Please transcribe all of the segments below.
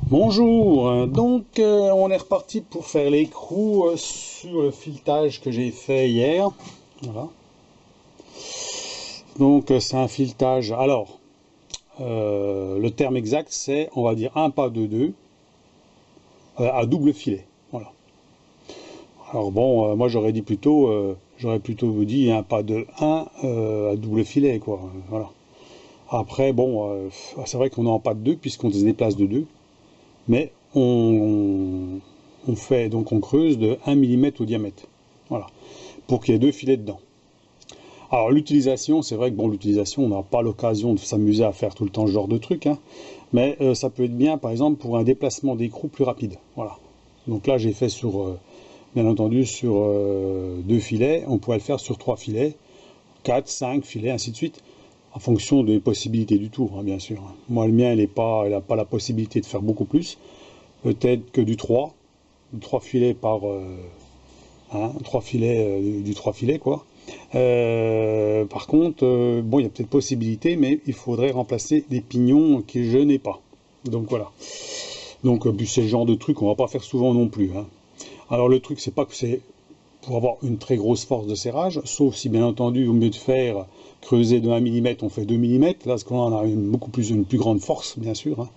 Bonjour, on est reparti pour faire l'écrou sur le filetage que j'ai fait hier. Voilà. C'est un filetage. Alors, le terme exact c'est, on va dire, un pas de deux à double filet. Voilà. Alors bon, moi j'aurais dit plutôt, j'aurais plutôt vous dit un pas de 1 à double filet, quoi. Voilà. Après, bon, c'est vrai qu'on est en pas de 2 puisqu'on se déplace de 2. Mais on fait, donc on creuse de 1 mm au diamètre, voilà, pour qu'il y ait deux filets dedans. Alors l'utilisation, c'est vrai que bon, l'utilisation, on n'a pas l'occasion de s'amuser à faire tout le temps ce genre de truc, hein, mais ça peut être bien, par exemple, pour un déplacement d'écrou plus rapide. Voilà. Donc là, j'ai fait sur, bien entendu, sur deux filets. On pourrait le faire sur 3 filets, 4, 5 filets, ainsi de suite, en fonction des possibilités du tour, hein, bien sûr. Moi, le mien, il n'a pas la possibilité de faire beaucoup plus. Peut-être que du 3 filets par 3 filets, du 3 filets, quoi. Par contre, bon, il y a peut-être possibilité, mais il faudrait remplacer des pignons que je n'ai pas. Donc voilà. Donc puis c'est le genre de truc qu'on va pas faire souvent non plus, hein. Alors le truc, c'est pas que c'est pour avoir une très grosse force de serrage, sauf si bien entendu, au mieux de faire creuser de 1 mm, on fait 2 mm. Là, parce qu'on a une plus grande force, bien sûr,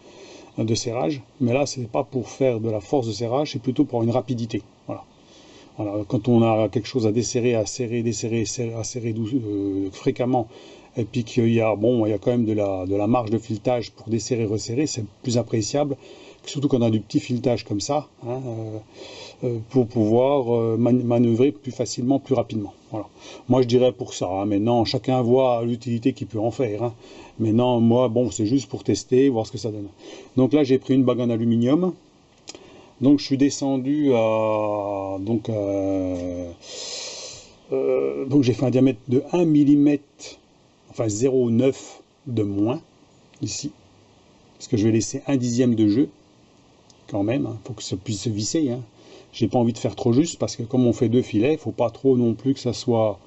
hein, de serrage. Mais là, c'est pas pour faire de la force de serrage, c'est plutôt pour une rapidité. Voilà. Voilà. Quand on a quelque chose à desserrer, à serrer, desserrer, à serrer fréquemment, et puis qu'il y a, bon, il y a quand même de la marge de filetage pour desserrer, resserrer, c'est plus appréciable, surtout quand on a du petit filetage comme ça, hein, pour pouvoir manœuvrer plus facilement, plus rapidement. Voilà. Moi, je dirais pour ça, hein. Maintenant, chacun voit l'utilité qu'il peut en faire, hein. Maintenant, moi, bon, c'est juste pour tester, voir ce que ça donne. Donc là, j'ai pris une bague en aluminium. Donc, je suis descendu à... Donc, j'ai fait un diamètre de 1 mm, enfin 0,9 de moins, ici. Parce que je vais laisser 1/10 de jeu, quand même. Il faut que ça puisse se visser, hein. J'ai pas envie de faire trop juste, parce que comme on fait deux filets, il faut pas trop non plus que ça soit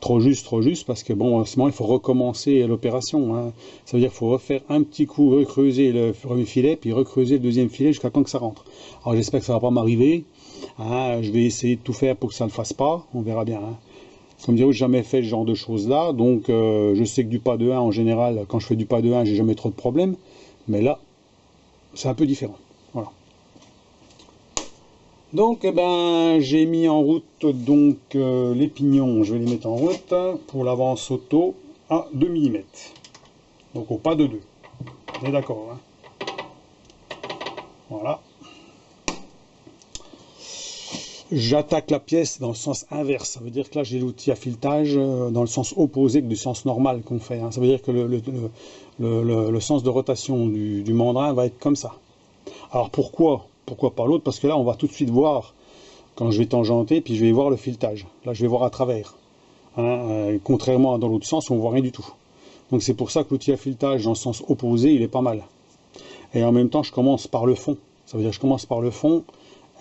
trop juste, parce que bon, sinon il faut recommencer l'opération, hein. Ça veut dire qu'il faut refaire un petit coup, recreuser le premier filet, puis recreuser le deuxième filet jusqu'à temps que ça rentre. Alors j'espère que ça va pas m'arriver, hein. Je vais essayer de tout faire pour que ça ne le fasse pas, on verra bien, hein. Comme dire, j'ai jamais fait ce genre de choses là, donc je sais que du pas de 1 en général, quand je fais du pas de 1, j'ai jamais trop de problèmes, mais là, c'est un peu différent. Voilà. Donc, eh ben, j'ai mis en route donc les pignons, je vais les mettre en route pour l'avance auto à 2 mm. Donc au pas de 2. On est d'accord, hein? Voilà. J'attaque la pièce dans le sens inverse. Ça veut dire que là, j'ai l'outil à filetage dans le sens opposé que du sens normal qu'on fait, hein. Ça veut dire que le sens de rotation du mandrin va être comme ça. Alors pourquoi pas l'autre? Parce que là, on va tout de suite voir, quand je vais tangenter, puis je vais voir le filetage. Là, je vais voir à travers, hein, contrairement à dans l'autre sens, on voit rien du tout. Donc c'est pour ça que l'outil à filetage dans le sens opposé, il est pas mal. Et en même temps, je commence par le fond. Ça veut dire que je commence par le fond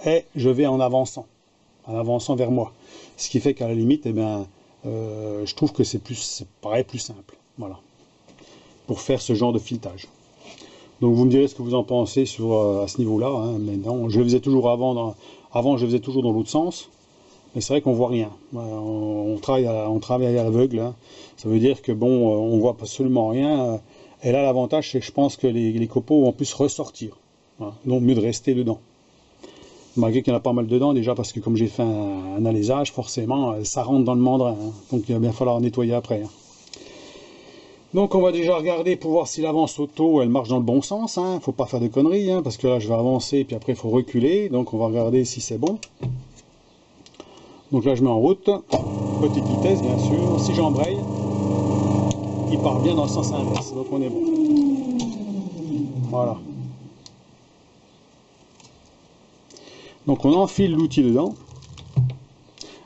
et je vais en avançant vers moi. Ce qui fait qu'à la limite, eh bien, je trouve que c'est pareil, plus simple. Voilà. Pour faire ce genre de filetage. Donc vous me direz ce que vous en pensez à ce niveau-là, hein. Mais non, je le faisais toujours avant je le faisais toujours dans l'autre sens, mais c'est vrai qu'on voit rien. On travaille à l'aveugle, hein. Ça veut dire que bon, on voit absolument rien. Et là, l'avantage, c'est que je pense que les copeaux vont plus ressortir. Voilà. Donc mieux de rester dedans. Malgré qu'il y en a pas mal dedans, déjà parce que comme j'ai fait un alésage, forcément, ça rentre dans le mandrin, hein. Donc il va bien falloir nettoyer après, hein. Donc on va déjà regarder pour voir si l'avance auto elle marche dans le bon sens, hein. Faut pas faire de conneries, hein, parce que là je vais avancer puis après il faut reculer, donc on va regarder si c'est bon. Donc là je mets en route, petite vitesse bien sûr, si j'embraye, il part bien dans le sens inverse, donc on est bon. Voilà. Donc on enfile l'outil dedans,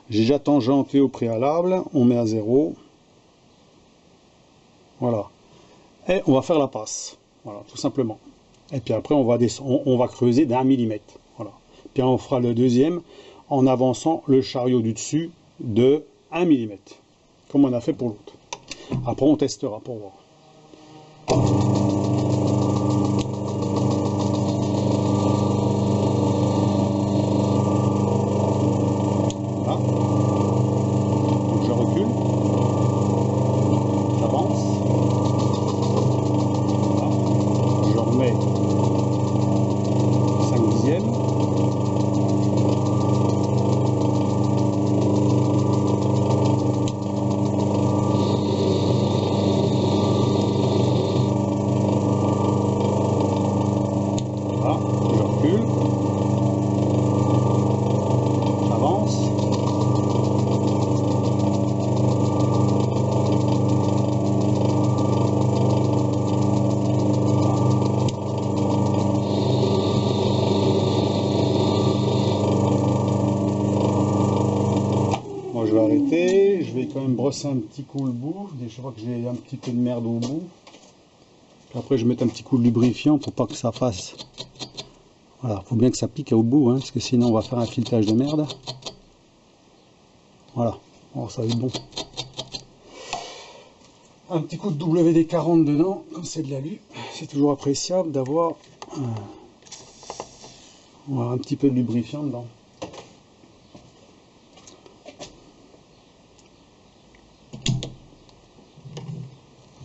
j'ai déjà tangenté au préalable, on met à 0. Voilà. Et on va faire la passe. Voilà, tout simplement. Et puis après, on va creuser d'1 mm. Voilà. Puis on fera le deuxième en avançant le chariot du dessus de 1 mm. Comme on a fait pour l'autre. Après, on testera pour voir. côté. Je vais quand même brosser un petit coup le bout. Je vois que j'ai un petit peu de merde au bout. Puis après, je vais mettre un petit coup de lubrifiant pour pas que ça fasse. Voilà, faut bien que ça pique au bout, hein, parce que sinon on va faire un filetage de merde. Voilà, oh, ça va être bon. Un petit coup de WD-40 dedans, comme c'est de l'alu. C'est toujours appréciable d'avoir un petit peu de lubrifiant dedans.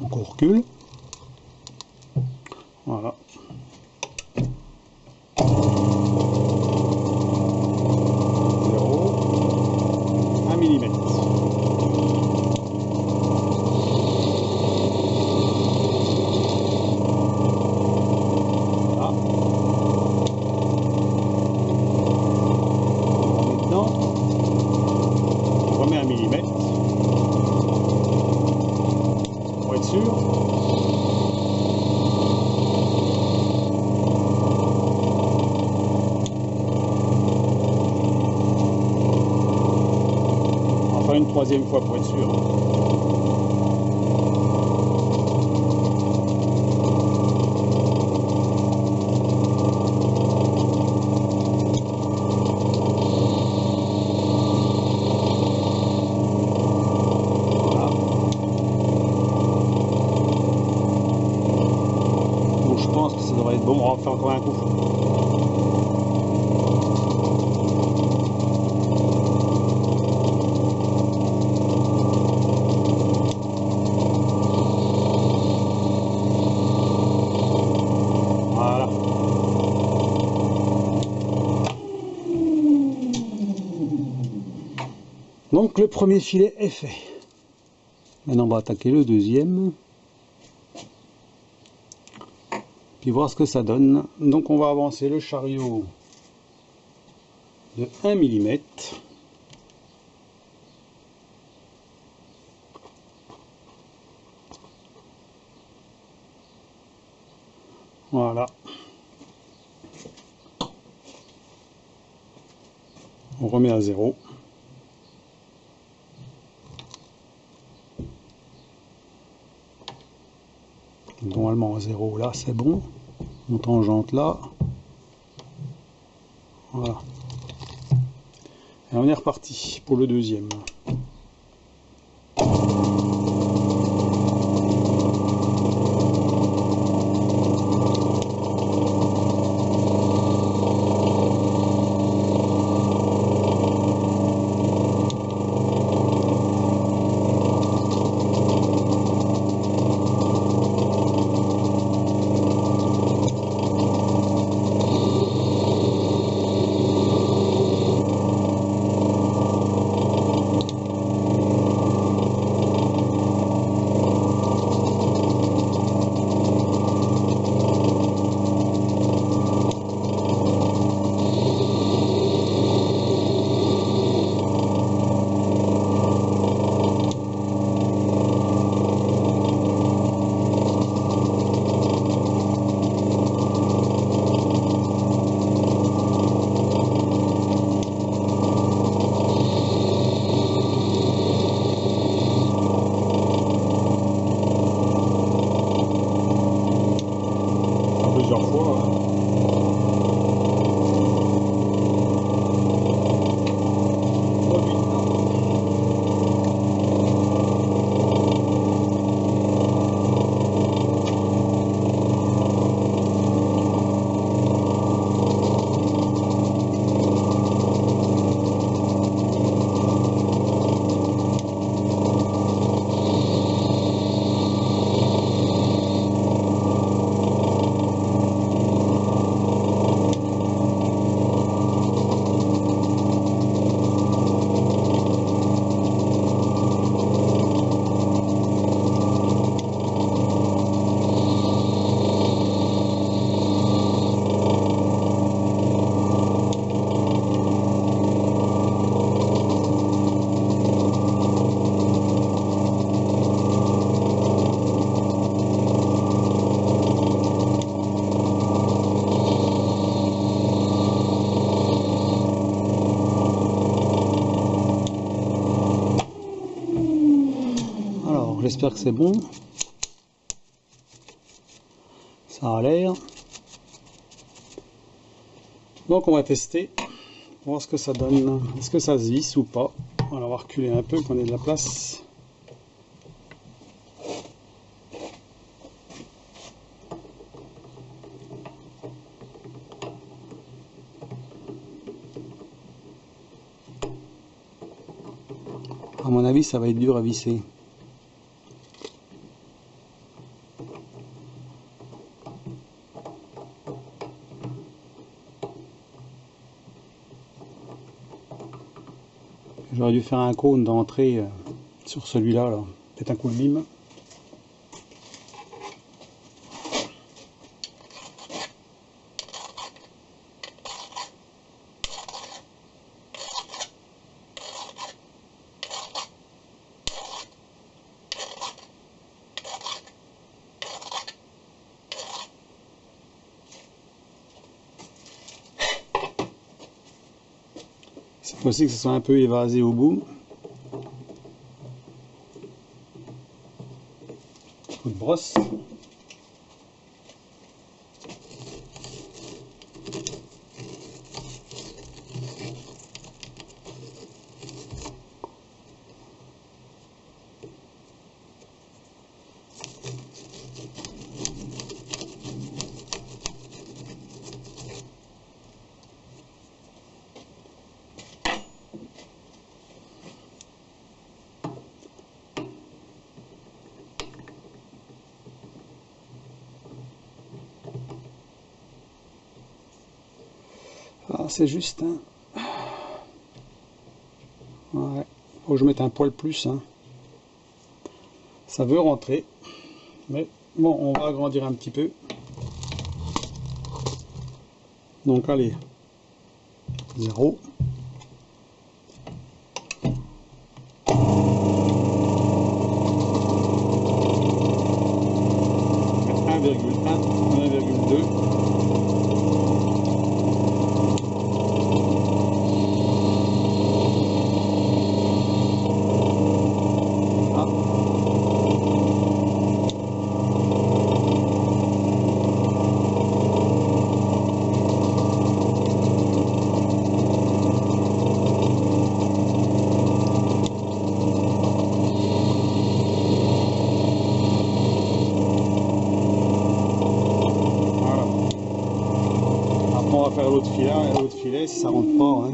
Donc on recule. Voilà. 1 mm. Une troisième fois pour être sûr. Voilà. Bon, je pense que ça devrait être bon. On va faire encore un coup. Donc le premier filet est fait. Maintenant on va attaquer le deuxième. Puis voir ce que ça donne. Donc on va avancer le chariot de 1 mm. Voilà. On remet à 0. Normalement à 0 là c'est bon. On tangente là. Voilà. Et on est reparti pour le deuxième. Plusieurs fois. j'espère que c'est bon. Ça a l'air. Donc on va tester, voir ce que ça donne. Est-ce que ça se visse ou pas? On va reculer un peu, qu'on ait de la place. À mon avis, ça va être dur à visser. J'aurais dû faire un cône d'entrée sur celui-là, là. Peut-être un coup de lime. C'est possible que ce soit un peu évasé au bout. Coup de brosse. Ah, c'est juste, hein. Ouais, faut que je mette un poil plus, hein. Ça veut rentrer, mais bon, on va agrandir un petit peu. Donc allez, 0. 1,1, 1,2. On va faire l'autre filet si ça rentre pas, hein.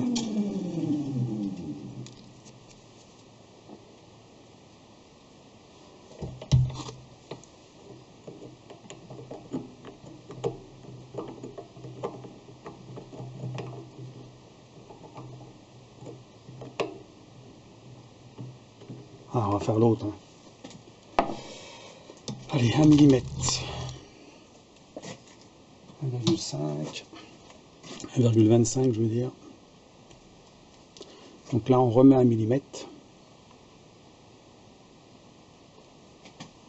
Ah, on va faire l'autre, hein. Allez, 1 mm. 1,5. 1,25 je veux dire. Donc là on remet 1 mm.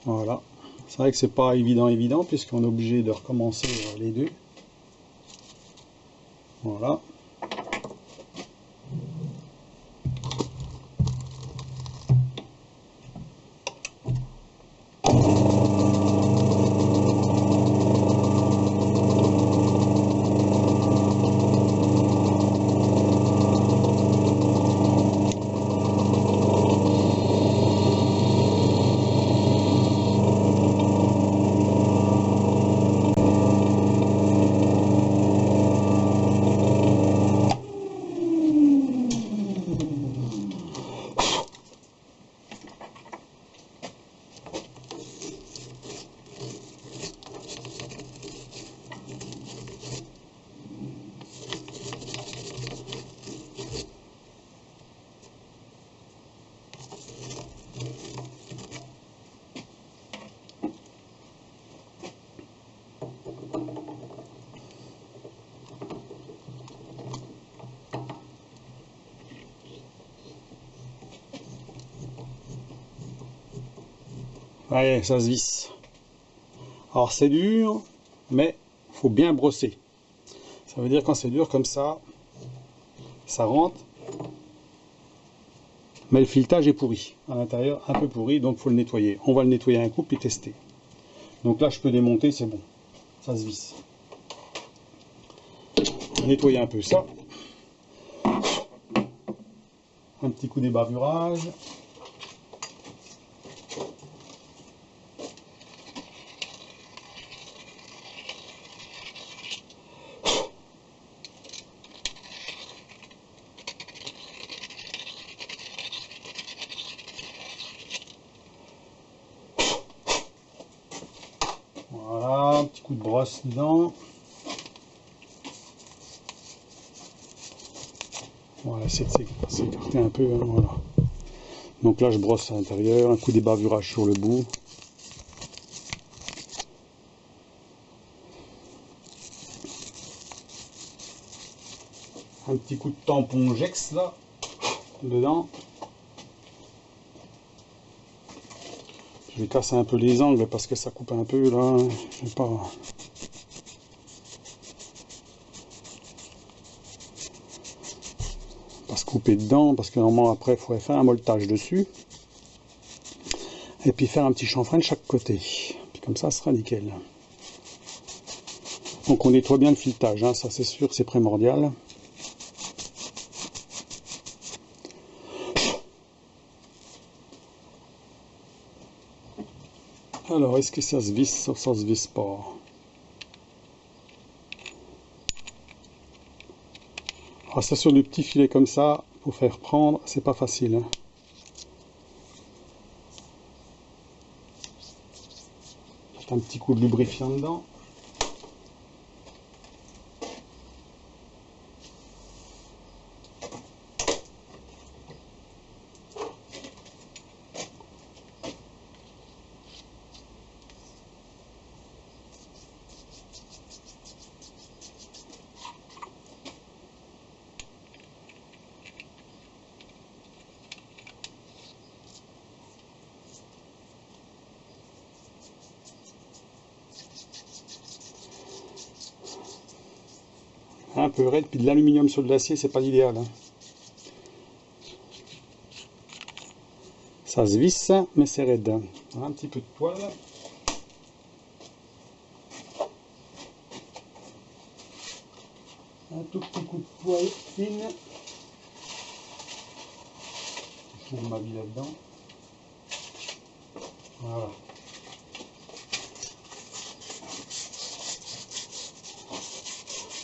Voilà. C'est vrai que c'est pas évident puisqu'on est obligé de recommencer les deux. Voilà. Allez, ça se visse. Alors c'est dur, mais faut bien brosser. Ça veut dire quand c'est dur comme ça rentre. Mais le filetage est pourri, à l'intérieur un peu pourri, donc il faut le nettoyer. On va le nettoyer un coup puis tester. Donc là je peux démonter, c'est bon, ça se visse. Nettoyer un peu ça. Un petit coup d'ébarburage. Voilà, un petit coup de brosse dedans. Voilà, c'est écarté un peu, hein, voilà. Donc là je brosse à l'intérieur, un coup d'ébarburage sur le bout. Un petit coup de tampon Gex là, dedans. Je vais casser un peu les angles parce que ça coupe un peu là. Je sais pas. Pas se couper dedans parce que normalement après il faudrait faire un molletage dessus. Et puis faire un petit chanfrein de chaque côté. Puis comme ça sera nickel. Donc on nettoie bien le filetage, hein, ça c'est sûr, c'est primordial. Alors, est-ce que ça se visse ou ça se visse pas? Alors ça sur des petits filets comme ça, pour faire prendre, c'est pas facile. Hein. Un petit coup de lubrifiant dedans. Un peu raide, puis de l'aluminium sur de l'acier, c'est pas l'idéal. Hein. Ça se visse, mais c'est raide. Un petit peu de poil. Un tout petit coup de poil fine. Je mets ma bille là-dedans. Voilà.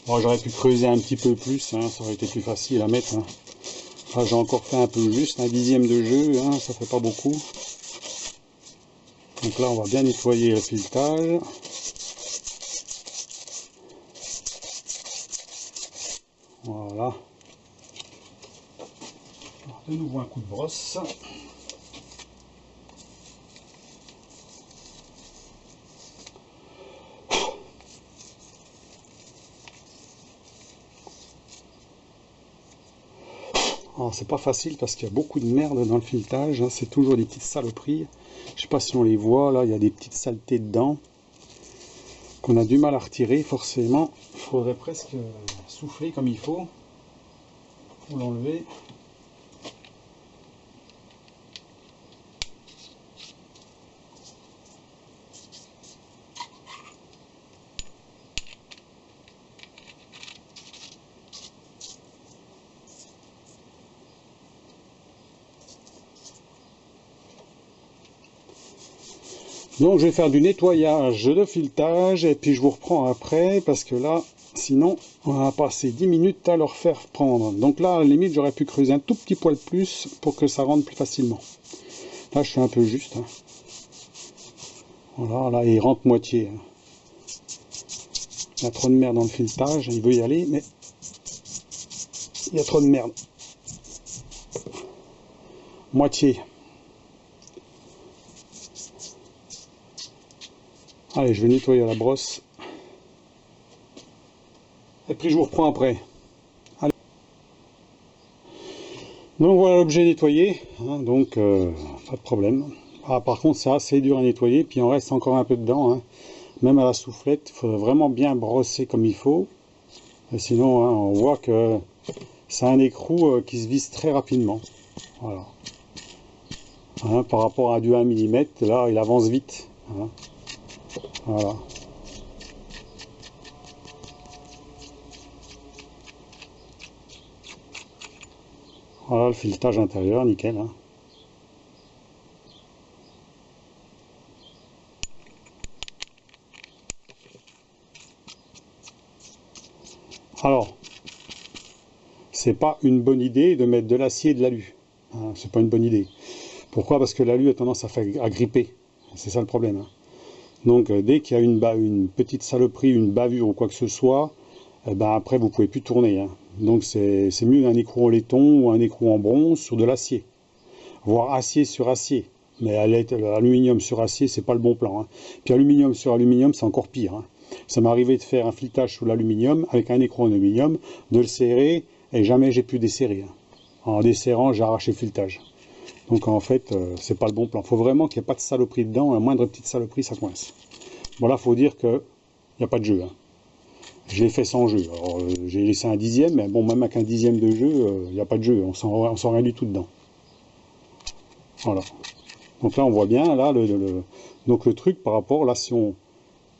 Bon, j'aurais pu creuser un petit peu plus, hein, ça aurait été plus facile à mettre. Hein. Là, j'ai encore fait un peu juste, un dixième de jeu, hein, ça fait pas beaucoup. Donc là, on va bien nettoyer le filetage. Voilà. Alors, de nouveau un coup de brosse. Alors c'est pas facile parce qu'il y a beaucoup de merde dans le filetage, hein, c'est toujours des petites saloperies. Je sais pas si on les voit, là il y a des petites saletés dedans qu'on a du mal à retirer forcément. Il faudrait presque souffler comme il faut pour l'enlever. Donc je vais faire du nettoyage de filetage et puis je vous reprends après parce que là, sinon, on va passer 10 minutes à leur faire prendre. Donc là, à la limite, j'aurais pu creuser un tout petit poil plus pour que ça rentre plus facilement. Là, je suis un peu juste. Hein. Voilà, là, il rentre moitié. Hein. Il y a trop de merde dans le filetage, il veut y aller, mais il y a trop de merde. Moitié. Allez, je vais nettoyer à la brosse. Et puis je vous reprends après. Allez. Donc voilà l'objet nettoyé. Hein, donc pas de problème. Ah, par contre c'est assez dur à nettoyer. Puis il en reste encore un peu dedans. Hein. Même à la soufflette, il faut vraiment bien brosser comme il faut. Et sinon, hein, on voit que c'est un écrou qui se visse très rapidement. Voilà. Hein, par rapport à du 1 mm, là, il avance vite. Hein. Voilà. Voilà le filetage intérieur, nickel. Hein. Alors, c'est pas une bonne idée de mettre de l'acier et de l'alu. Hein, c'est pas une bonne idée. Pourquoi? Parce que l'alu a tendance à gripper. C'est ça le problème. Hein. Donc, dès qu'il y a une petite saloperie, une bavure ou quoi que ce soit, eh ben, après, vous pouvez plus tourner. Hein. Donc, c'est mieux un écrou en laiton ou un écrou en bronze sur de l'acier. Voire acier sur acier. Mais aluminium sur acier, c'est pas le bon plan. Hein. Puis aluminium sur aluminium, c'est encore pire. Hein. Ça m'est arrivé de faire un filetage sous l'aluminium avec un écrou en aluminium, de le serrer, et jamais j'ai pu desserrer. Hein. En desserrant, j'ai arraché le filetage. Donc en fait, c'est pas le bon plan. Il faut vraiment qu'il n'y ait pas de saloperie dedans. La moindre petite saloperie, ça coince. Bon là, il faut dire qu'il n'y a pas de jeu. Hein. Je l'ai fait sans jeu. Alors j'ai laissé un dixième, mais bon, même avec un dixième de jeu, il n'y a pas de jeu. On sent rien du tout dedans. Voilà. Donc là, on voit bien, là, donc le truc par rapport, là, si on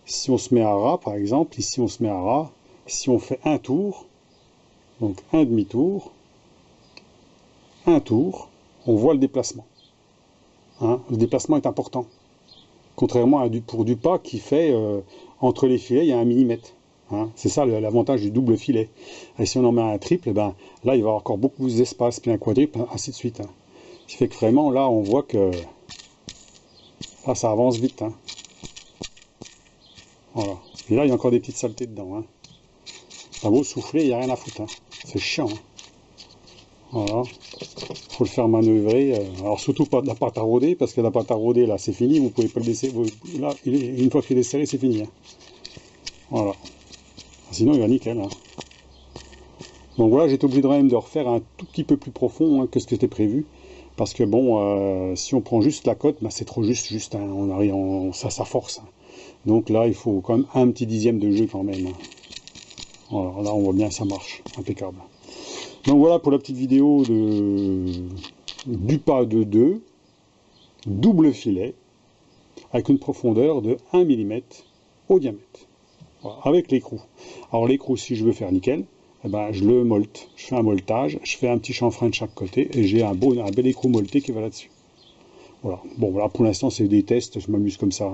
se met à ras, par exemple, ici on se met à ras, si on fait un tour, donc un demi-tour, un tour, on voit le déplacement. Hein, le déplacement est important. Contrairement à pour du pas qui fait, entre les filets, il y a 1 mm. Hein, c'est ça l'avantage du double filet. Et si on en met un triple, eh ben, là, il va y avoir encore beaucoup plus d'espace, puis un quadruple, ainsi de suite. Hein. Ce qui fait que vraiment, là, on voit que là, ça avance vite. Hein. Voilà. Et là, il y a encore des petites saletés dedans. Hein. T'as beau souffler, il n'y a rien à foutre. Hein. C'est chiant. Hein. Voilà. Faut le faire manœuvrer. Alors, surtout pas de la pâte à rôder, parce que la pâte à rôder, là, c'est fini. Vous pouvez pas le laisser. Là, une fois qu'il est desserré, c'est fini. Hein. Voilà. Sinon, il va nickel. Hein. Donc voilà, j'étais obligé de même de refaire un tout petit peu plus profond que ce qui était prévu. Parce que bon, si on prend juste la cote, bah, c'est trop juste. Hein, on arrive, ça force. Hein. Donc là, il faut quand même un petit dixième de jeu quand même. Hein. Voilà, là, on voit bien que ça marche. Impeccable. Donc voilà pour la petite vidéo du pas de 2, double filet, avec une profondeur de 1 mm au diamètre. Voilà, avec l'écrou. Alors l'écrou, si je veux faire nickel, eh ben, je le molte. Je fais un moltage, je fais un petit chanfrein de chaque côté, et j'ai un bel écrou molleté qui va là-dessus. Voilà. Bon, voilà, pour l'instant, c'est des tests, je m'amuse comme ça.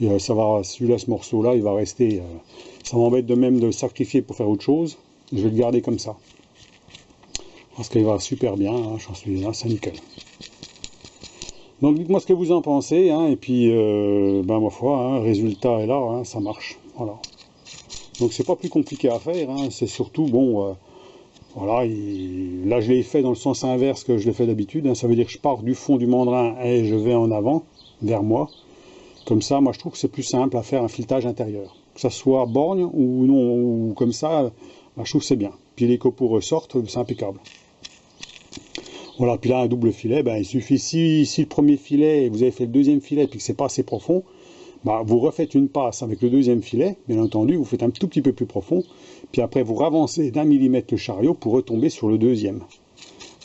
Hein. Ça va, celui-là, ce morceau-là, il va rester... ça m'embête de même de le sacrifier pour faire autre chose. Je vais le garder comme ça. Parce qu'il va super bien, hein, j'en suis là, c'est nickel. Donc, dites-moi ce que vous en pensez, hein, et puis, ben, ma foi, hein, le résultat est là, hein, ça marche. Voilà. Donc, c'est pas plus compliqué à faire, hein, c'est surtout, bon... voilà, là je l'ai fait dans le sens inverse que je l'ai fait d'habitude, hein. Ça veut dire que je pars du fond du mandrin et je vais en avant, vers moi. Comme ça, moi je trouve que c'est plus simple à faire un filetage intérieur. Que ça soit borgne ou non, ou comme ça, bah, je trouve que c'est bien. Puis les copeaux ressortent, c'est impeccable. Voilà, puis là un double filet, ben, il suffit, si le premier filet, vous avez fait le deuxième filet, puis que c'est pas assez profond, bah, vous refaites une passe avec le deuxième filet, bien entendu, vous faites un tout petit peu plus profond, puis après vous ravancez d'1 mm le chariot pour retomber sur le deuxième.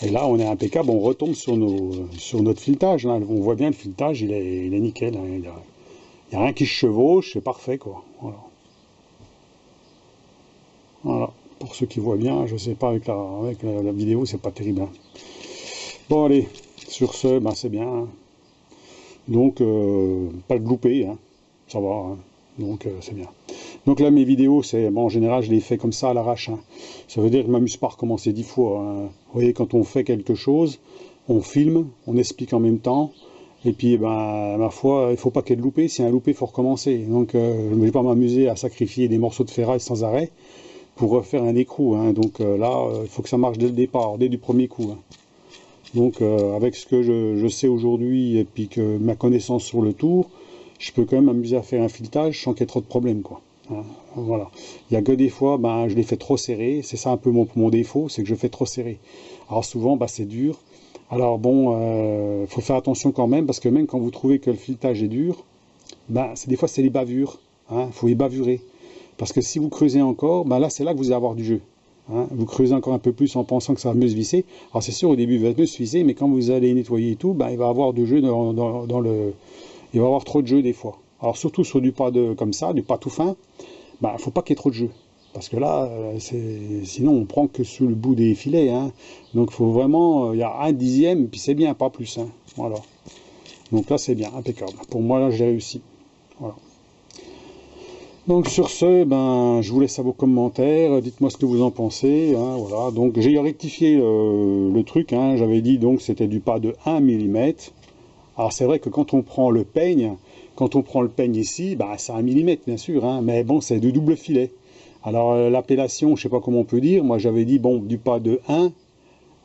Et là, on est impeccable, on retombe sur notre filetage. Là. On voit bien le filetage, il est nickel. Hein. Il n'y a rien qui se chevauche, c'est parfait, quoi. Voilà. Voilà. Pour ceux qui voient bien, je sais pas, avec la vidéo, c'est pas terrible. Hein. Bon, allez, sur ce, ben, c'est bien. Hein. Donc, pas de loupé, hein. Ça va, hein. Donc c'est bien. Donc là, mes vidéos, bon, en général, je les fais comme ça à l'arrache. Hein. Ça veut dire que je ne m'amuse pas à recommencer 10 fois. Hein. Vous voyez, quand on fait quelque chose, on filme, on explique en même temps, et puis, ben, ma foi, il ne faut pas qu'il y ait de loupé. S'il y a un loupé, il faut recommencer. Donc, je ne vais pas m'amuser à sacrifier des morceaux de ferraille sans arrêt pour refaire un écrou. Hein. Donc là, il faut que ça marche dès le départ, dès du premier coup. Hein. Donc, avec ce que je sais aujourd'hui, et puis que ma connaissance sur le tour, je peux quand même m'amuser à faire un filetage sans qu'il y ait trop de problèmes, quoi. Hein, voilà. Il n'y a que des fois, ben, je les fais trop serré. C'est ça un peu mon défaut, c'est que je fais trop serré. Alors souvent, ben, c'est dur. Alors bon, faut faire attention quand même, parce que même quand vous trouvez que le filetage est dur, ben, des fois c'est les bavures. Hein, faut y bavurer. Parce que si vous creusez encore, ben là c'est là que vous allez avoir du jeu. hein. Vous creusez encore un peu plus en pensant que ça va mieux se visser. Alors c'est sûr, au début, il va mieux se visser, mais quand vous allez nettoyer et tout, ben, il va avoir de jeu dans le... Il va avoir trop de jeu des fois. Alors surtout sur du pas comme ça, du pas tout fin, ben, faut pas qu'il y ait trop de jeu. Parce que là, sinon on prend que sous le bout des filets, hein. Donc il faut vraiment, il y a un dixième, puis c'est bien, pas plus, hein. Voilà. Donc là c'est bien, impeccable. Pour moi là j'ai réussi. Voilà. Donc sur ce, ben, je vous laisse à vos commentaires, dites-moi ce que vous en pensez, hein, voilà. Donc j'ai rectifié le truc, hein. J'avais dit donc c'était du pas de 1 mm. Alors c'est vrai que quand on prend le peigne ici, ben, c'est 1 mm bien sûr, hein, mais bon c'est de double filet. Alors l'appellation, je sais pas comment on peut dire, moi j'avais dit bon du pas de 1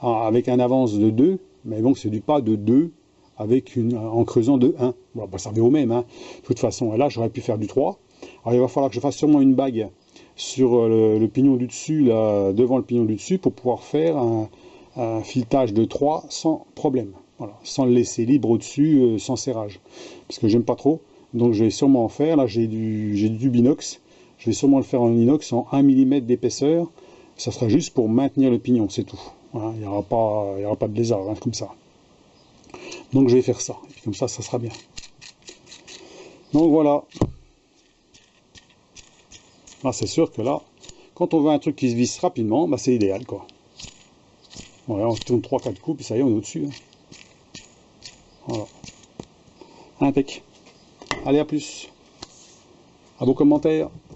avec un avance de 2, mais bon c'est du pas de 2 avec en creusant de 1. Bon, bah, ça revient au même, hein, de toute façon. Et là j'aurais pu faire du 3. Alors il va falloir que je fasse sûrement une bague sur le pignon du dessus, là, devant le pignon du dessus, pour pouvoir faire un filetage de 3 sans problème. Voilà, sans le laisser libre au-dessus, sans serrage. Parce que j'aime pas trop. Donc je vais sûrement en faire. Là j'ai du binox. Je vais sûrement le faire en inox en 1 mm d'épaisseur. Ça sera juste pour maintenir le pignon, c'est tout. Voilà, il n'y aura pas de lézard, hein, comme ça. Donc je vais faire ça. Et puis comme ça sera bien. Donc voilà. Là, c'est sûr que là, quand on veut un truc qui se visse rapidement, bah, c'est idéal, quoi. Voilà, on tourne 3-4 coups, puis ça y est, on est au-dessus. Hein. Voilà. Impec. Allez, à plus. À vos commentaires.